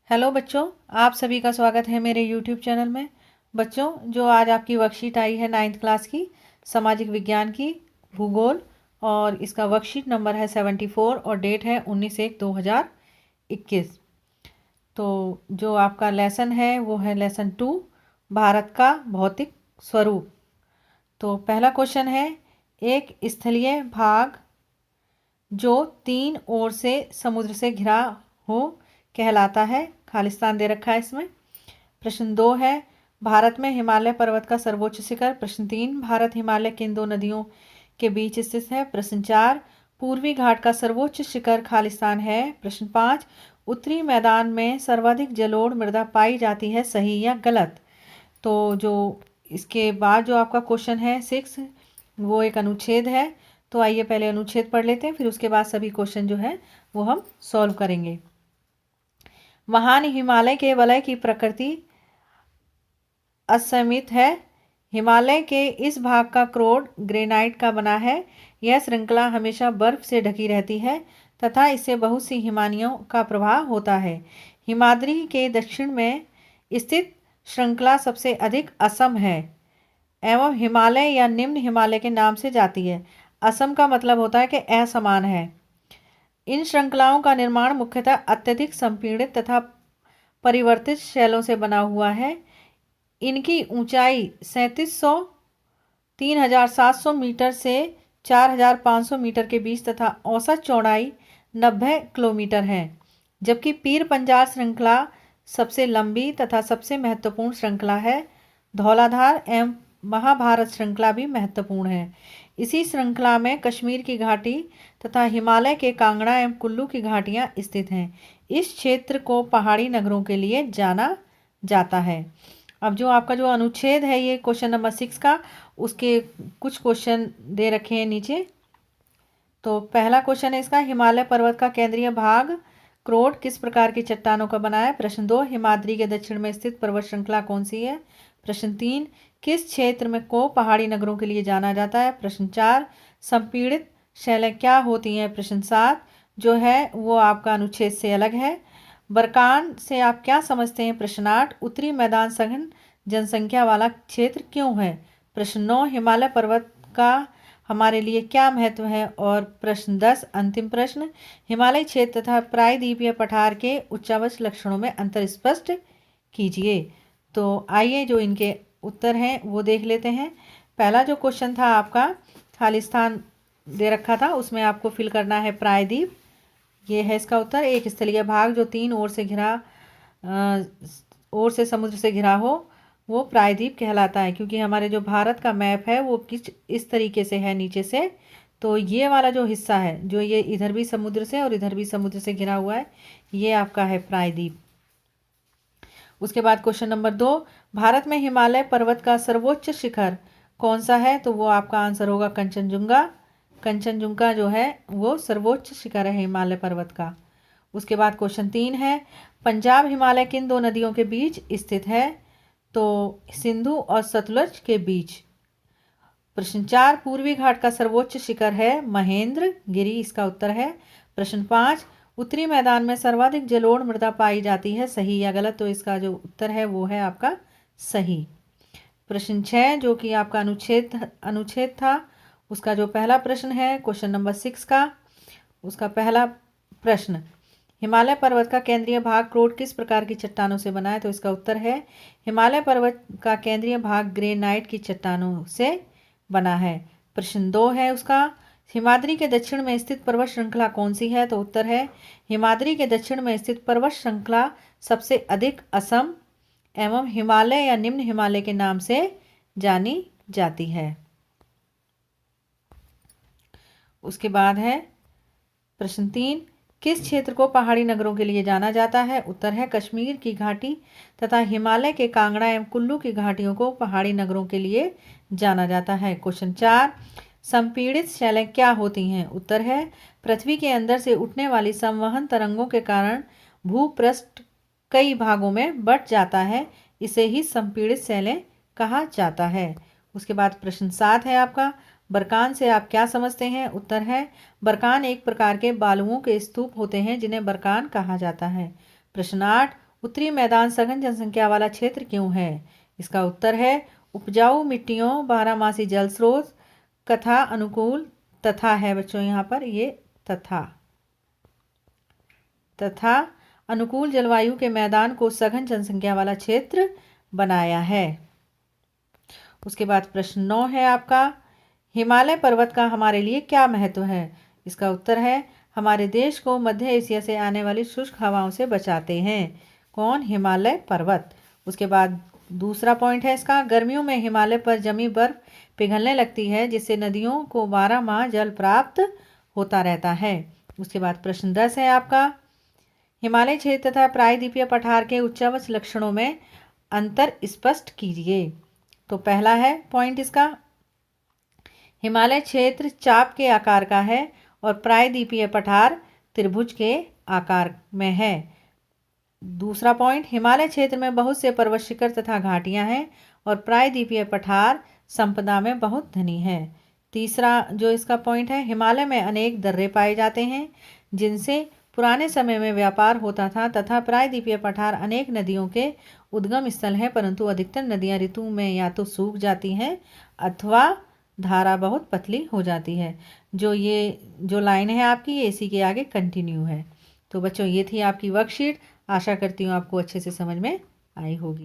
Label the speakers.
Speaker 1: Hello बच्चों, आप सभी का स्वागत है मेरे यूट्यूब चैनल में। बच्चों, जो आज आपकी वर्कशीट आई है 9th क्लास की सामाजिक विज्ञान की भूगोल, और इसका वर्कशीट नंबर है 74 और डेट है 19/1/2021। तो जो आपका लेसन है वो है लेसन 2, भारत का भौतिक स्वरूप। तो पहला क्वेश्चन है, एक स्थलीय भाग जो 3 ओर से समुद्र से घिरा हो कहलाता है। खालिस्तान दे रखा है इसमें। प्रश्न 2 है, भारत में हिमालय पर्वत का सर्वोच्च शिखर। प्रश्न 3, भारत हिमालय किन दो नदियों के बीच स्थित है। प्रश्न 4, पूर्वी घाट का सर्वोच्च शिखर खालिस्तान है। प्रश्न 5, उत्तरी मैदान में सर्वाधिक जलोढ़ मृदा पाई जाती है, सही या गलत। तो जो इसके बाद जो आपका क्वेश्चन है 6, वो एक अनुच्छेद है। तो आइए पहले अनुच्छेद पढ़ लेते हैं, फिर उसके बाद सभी क्वेश्चन जो है वो हम सॉल्व करेंगे। महान हिमालय के वलय की प्रकृति असीमित है। हिमालय के इस भाग का क्रोड ग्रेनाइट का बना है। यह श्रृंखला हमेशा बर्फ से ढकी रहती है तथा इससे बहुत सी हिमानियों का प्रवाह होता है। हिमाद्री के दक्षिण में स्थित श्रृंखला सबसे अधिक असम है एवं हिमालय या निम्न हिमालय के नाम से जाती है। असम का मतलब होता है कि असमान है। इन श्रृंखलाओं का निर्माण मुख्यतः अत्यधिक संपीड़ित तथा परिवर्तित शैलों से बना हुआ है। इनकी ऊंचाई 3700 3700 मीटर से 4500 मीटर के बीच तथा औसत चौड़ाई 90 किलोमीटर है। जबकि पीर पंजाल श्रृंखला सबसे लंबी तथा सबसे महत्वपूर्ण श्रृंखला है। धौलाधार एवं महाभारत श्रृंखला भी महत्वपूर्ण है। इसी श्रृंखला में कश्मीर की घाटी तथा हिमालय के कांगड़ा एवं कुल्लू की घाटियां स्थित हैं। इस क्षेत्र को पहाड़ी नगरों के लिए जाना जाता है। अब जो आपका जो अनुच्छेद है ये क्वेश्चन नंबर 6 का, उसके कुछ क्वेश्चन दे रखे हैं नीचे। तो पहला क्वेश्चन है इसका, हिमालय पर्वत का केंद्रीय भाग क्रोड किस प्रकार की चट्टानों का बना है। प्रश्न 2, हिमाद्री के दक्षिण में स्थित पर्वत श्रृंखला कौन सी है। प्रश्न 3, किस क्षेत्र में को पहाड़ी नगरों के लिए जाना जाता है। प्रश्न 4, संपीड़ित शैलें क्या होती हैं। प्रश्न 7 जो है वो आपका अनुच्छेद से अलग है। बरकान से आप क्या समझते हैं। प्रश्न 8, उत्तरी मैदान सघन जनसंख्या वाला क्षेत्र क्यों है। प्रश्न 9, हिमालय पर्वत का हमारे लिए क्या महत्व है। और प्रश्न 10, अंतिम प्रश्न, हिमालय क्षेत्र तथा प्रायद्वीपीय पठार के उच्चावच लक्षणों में अंतर स्पष्ट कीजिए। तो आइए जो इनके उत्तर हैं वो देख लेते हैं। पहला जो क्वेश्चन था आपका, खालिस्तान दे रखा था, उसमें आपको फिल करना है प्रायद्वीप। ये है इसका उत्तर। एक स्थलीय भाग जो 3 ओर से ओर से समुद्र से घिरा हो वो प्रायद्वीप कहलाता है। क्योंकि हमारे जो भारत का मैप है वो किस इस तरीके से है नीचे से, तो ये वाला जो हिस्सा है जो ये इधर भी समुद्र से और इधर भी समुद्र से घिरा हुआ है, ये आपका है प्रायद्वीप। उसके बाद क्वेश्चन नंबर 2, भारत में हिमालय पर्वत का सर्वोच्च शिखर कौन सा है। तो वो आपका आंसर होगा कंचनजुंगा। कंचनजुंगा जो है वो सर्वोच्च शिखर है हिमालय पर्वत का। उसके बाद क्वेश्चन 3 है, पंजाब हिमालय किन दो नदियों के बीच स्थित है। तो सिंधु और सतलुज के बीच। प्रश्न 4, पूर्वी घाट का सर्वोच्च शिखर है महेंद्र गिरी, इसका उत्तर है। प्रश्न 5, उत्तरी मैदान में सर्वाधिक जलोढ़ मृदा पाई जाती है, सही या गलत। तो इसका जो उत्तर है वो है आपका सही। प्रश्न 6 जो कि आपका अनुच्छेद था, उसका जो पहला प्रश्न है क्वेश्चन नंबर 6 का, उसका पहला प्रश्न, हिमालय पर्वत का केंद्रीय भाग क्रोड किस प्रकार की चट्टानों से बना है। तो इसका उत्तर है हिमालय पर्वत का केंद्रीय भाग ग्रेनाइट की चट्टानों से बना है। प्रश्न 2 है उसका, हिमाद्री के दक्षिण में स्थित पर्वत श्रृंखला कौन सी है। तो उत्तर है हिमाद्री के दक्षिण में स्थित पर्वत श्रृंखला सबसे अधिक असम एवं हिमालय या निम्न हिमालय के नाम से जानी जाती है। उसके बाद है प्रश्न 3, किस क्षेत्र को पहाड़ी नगरों के लिए जाना जाता है। उत्तर है कश्मीर की घाटी तथा हिमालय के कांगड़ा एवं कुल्लू की घाटियों को पहाड़ी नगरों के लिए जाना जाता है। क्वेश्चन 4, संपीड़ित शैलें क्या होती हैं। उत्तर है पृथ्वी के अंदर से उठने वाली संवहन तरंगों के कारण भूपृष्ठ कई भागों में बंट जाता है, इसे ही संपीड़ित शैलें कहा जाता है। उसके बाद प्रश्न 7 है आपका, बरकान से आप क्या समझते हैं। उत्तर है बरकान एक प्रकार के बालुओं के स्तूप होते हैं जिन्हें बरकान कहा जाता है। प्रश्न 8, उत्तरी मैदान सघन जनसंख्या वाला क्षेत्र क्यों है? इसका उत्तर है उपजाऊ मिट्टियों, बारहमासी जल स्रोत, कथा अनुकूल, तथा है बच्चों यहाँ पर ये तथा अनुकूल जलवायु के मैदान को सघन जनसंख्या वाला क्षेत्र बनाया है। उसके बाद प्रश्न 9 है आपका, हिमालय पर्वत का हमारे लिए क्या महत्व है? इसका उत्तर है हमारे देश को मध्य एशिया से आने वाली शुष्क हवाओं से बचाते हैं। कौन? हिमालय पर्वत। उसके बाद दूसरा पॉइंट है इसका, गर्मियों में हिमालय पर जमी बर्फ पिघलने लगती है जिससे नदियों को 12 माह जल प्राप्त होता रहता है। उसके बाद प्रश्न 10 है आपका, हिमालय क्षेत्र तथा प्रायद्वीपीय पठार के उच्चावच लक्षणों में अंतर स्पष्ट कीजिए। तो पहला है पॉइंट इसका, हिमालय क्षेत्र चाप के आकार का है और प्रायद्वीपीय पठार त्रिभुज के आकार में है। दूसरा पॉइंट, हिमालय क्षेत्र में बहुत से पर्वत शिखर तथा घाटियां हैं और प्रायद्वीपीय पठार संपदा में बहुत धनी है। तीसरा जो इसका पॉइंट है, हिमालय में अनेक दर्रे पाए जाते हैं जिनसे पुराने समय में व्यापार होता था तथा प्रायद्वीपीय पठार अनेक नदियों के उद्गम स्थल है, परंतु अधिकतर नदियां ऋतु में या तो सूख जाती हैं अथवा धारा बहुत पतली हो जाती है। जो लाइन है आपकी ये इसी के आगे कंटिन्यू है। तो बच्चों ये थी आपकी वर्कशीट। आशा करती हूँ आपको अच्छे से समझ में आई होगी।